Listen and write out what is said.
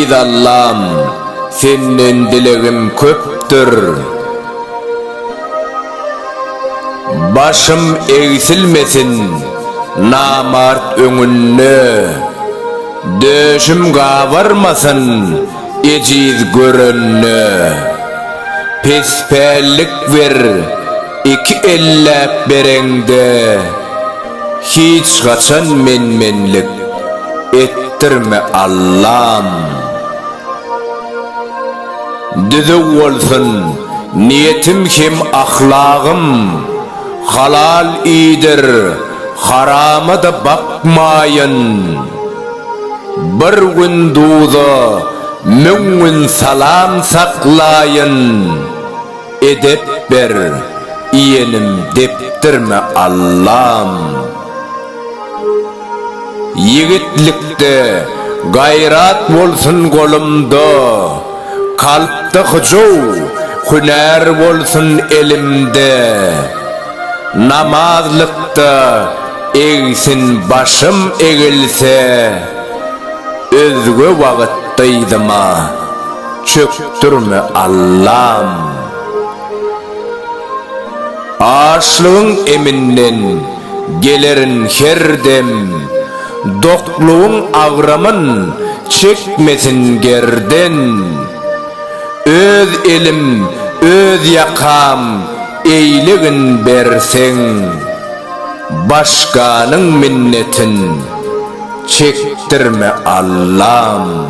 Eydi Allah'ım, senden dilegim köptür. Başım eğsilmesin namart öňünde, döşüm gavarmasın eciz görünne. Pespälik ver iki ellep berende, hiç kaçan menmenlik ettirme Allah'ım. Düzü olsun niyetim hem ahlagım, halal iyidir harama da bakmayın. Bir gün doğdu mün gün salam saklayın, edep ber iyenim deptirme Allah'ım. Yigitlikte gayrat bolsun golumda, kalpte hıcu hüner bolsun elimde. Namazlıkta eğsin başım eğilse, özgü vakittaydıma çöktürme Allah'ım. Açlığın eminden gelerin her dem, dokluğun ağramın çekmesin gerden. Öz elim, öz yakam eyligin bersen, başkanın minnetin çektirme Allah'ım.